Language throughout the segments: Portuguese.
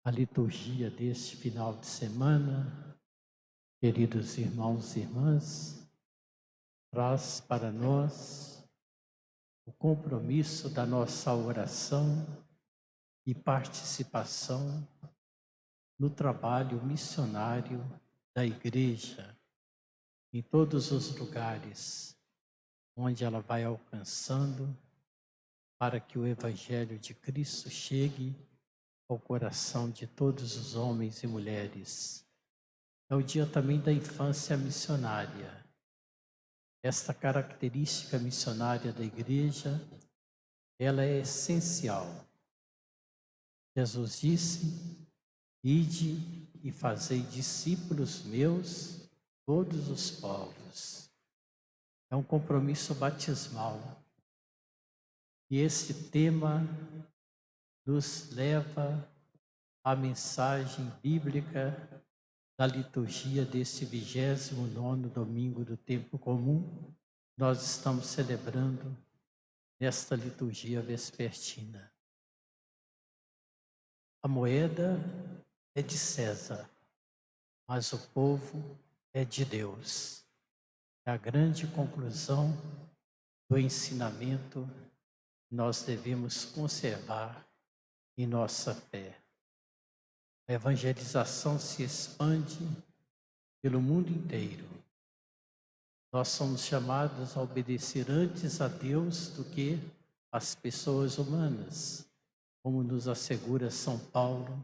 A liturgia deste final de semana, queridos irmãos e irmãs, traz para nós o compromisso da nossa oração e participação no trabalho missionário da Igreja, em todos os lugares onde ela vai alcançando, para que o Evangelho de Cristo chegue ao coração de todos os homens e mulheres. É o dia também da infância missionária. Esta característica missionária da Igreja, ela é essencial. Jesus disse: ide e fazei discípulos meus todos os povos. É um compromisso batismal. E esse tema nos leva à mensagem bíblica da liturgia desse 29º domingo do tempo comum. Nós estamos celebrando nesta liturgia vespertina. A moeda é de César, mas o povo é de Deus. É a grande conclusão do ensinamento que nós devemos conservar em nossa fé. A evangelização se expande pelo mundo inteiro. Nós somos chamados a obedecer antes a Deus do que as pessoas humanas, como nos assegura São Paulo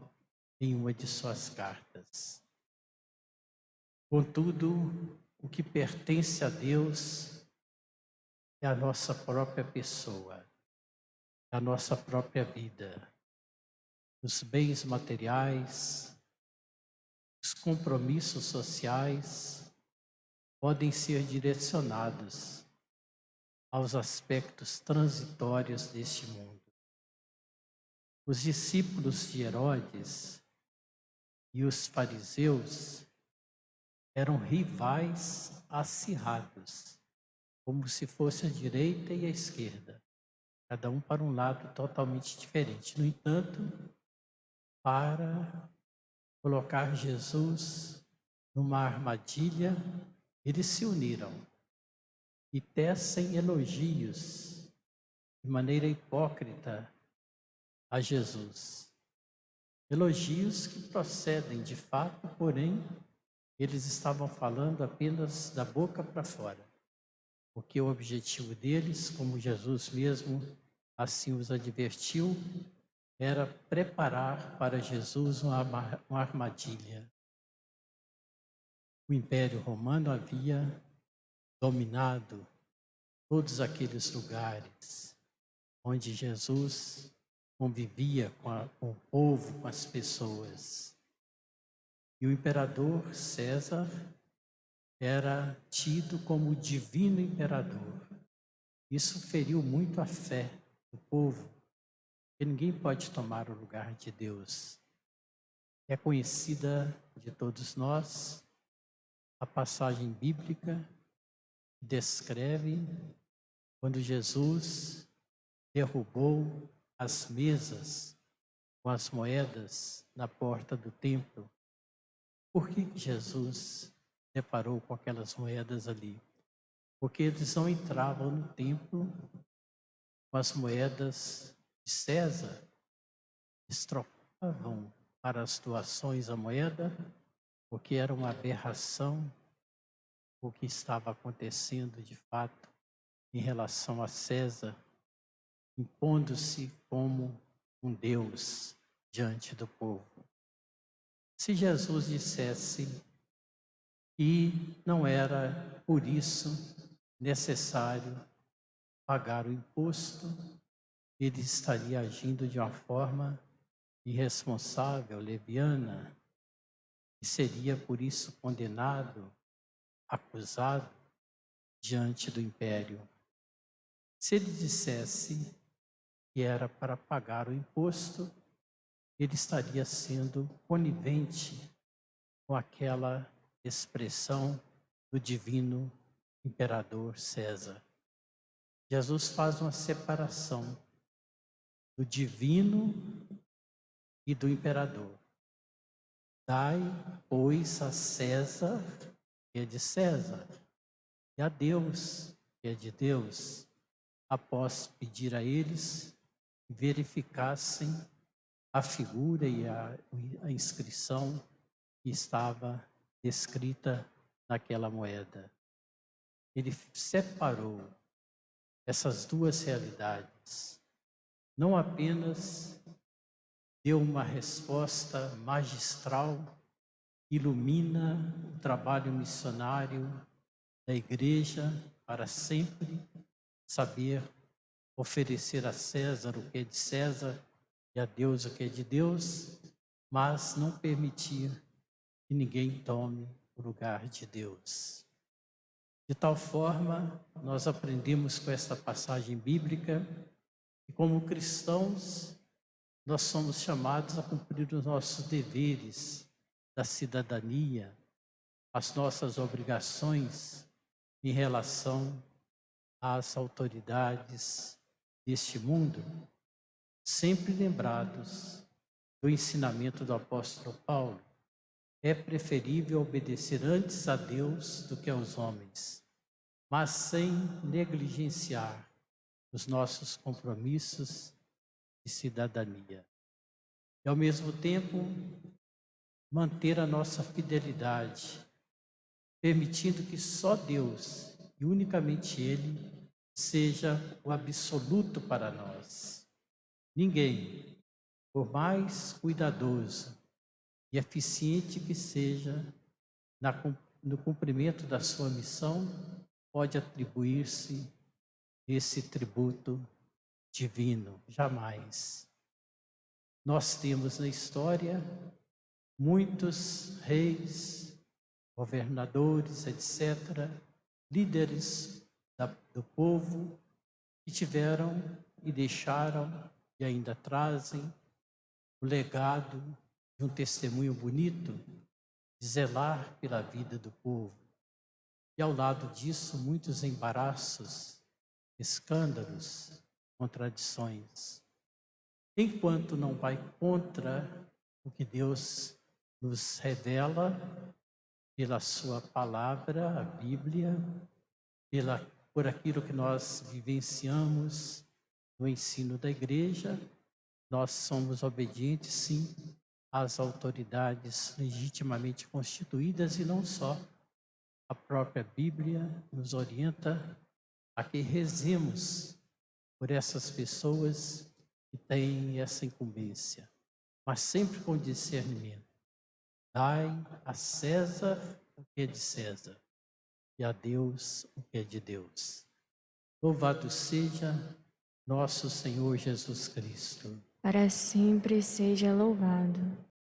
em uma de suas cartas. Contudo, o que pertence a Deus é a nossa própria pessoa, é a nossa própria vida. Os bens materiais, os compromissos sociais podem ser direcionados aos aspectos transitórios deste mundo. Os discípulos de Herodes e os fariseus eram rivais acirrados, como se fosse a direita e a esquerda, cada um para um lado totalmente diferente. No entanto, para colocar Jesus numa armadilha, eles se uniram e tecem elogios de maneira hipócrita a Jesus. Elogios que procedem de fato, porém, eles estavam falando apenas da boca para fora, porque o objetivo deles, como Jesus mesmo assim os advertiu, era preparar para Jesus uma armadilha. O Império Romano havia dominado todos aqueles lugares onde Jesus convivia com o povo, com as pessoas. E o imperador César era tido como o divino imperador. Isso feriu muito a fé do povo, porque ninguém pode tomar o lugar de Deus. É conhecida de todos nós a passagem bíblica que descreve quando Jesus derrubou as mesas com as moedas na porta do templo. Por que Jesus deparou com aquelas moedas ali? Porque eles não entravam no templo com as moedas de César, eles trocavam para as doações a moeda, porque era uma aberração o que estava acontecendo de fato em relação a César, impondo-se como um Deus diante do povo. Se Jesus dissesse que não era por isso necessário pagar o imposto, ele estaria agindo de uma forma irresponsável, leviana, e seria por isso condenado, acusado diante do império. Se ele dissesse que era para pagar o imposto, ele estaria sendo conivente com aquela expressão do divino imperador César. Jesus faz uma separação do divino e do imperador. Dai, pois, a César, que é de César, e a Deus, que é de Deus, após pedir a eles que verificassem a figura e a inscrição que estava escrita naquela moeda. Ele separou essas duas realidades. Não apenas deu uma resposta magistral que ilumina o trabalho missionário da igreja para sempre saber oferecer a César o que é de César e a Deus o que é de Deus, mas não permitir que ninguém tome o lugar de Deus. De tal forma, nós aprendemos com esta passagem bíblica que, como cristãos, nós somos chamados a cumprir os nossos deveres da cidadania, as nossas obrigações em relação às autoridades deste mundo, sempre lembrados do ensinamento do apóstolo Paulo. É preferível obedecer antes a Deus do que aos homens, mas sem negligenciar os nossos compromissos de cidadania. E, ao mesmo tempo, manter a nossa fidelidade, permitindo que só Deus e unicamente Ele seja o absoluto para nós. Ninguém, por mais cuidadoso e eficiente que seja no cumprimento da sua missão, pode atribuir-se esse tributo divino. Jamais. Nós temos na história muitos reis, governadores, etc., líderes do povo que tiveram e deixaram e ainda trazem o legado de um testemunho bonito, de zelar pela vida do povo. E ao lado disso, muitos embaraços, escândalos, contradições. Enquanto não vai contra o que Deus nos revela pela sua palavra, a Bíblia, por aquilo que nós vivenciamos no ensino da igreja, nós somos obedientes, sim, às autoridades legitimamente constituídas, e não só. A própria Bíblia nos orienta a que rezemos por essas pessoas que têm essa incumbência, mas sempre com discernimento. Dai a César o que é de César e a Deus o que é de Deus. Louvado seja nosso Senhor Jesus Cristo. Para sempre seja louvado.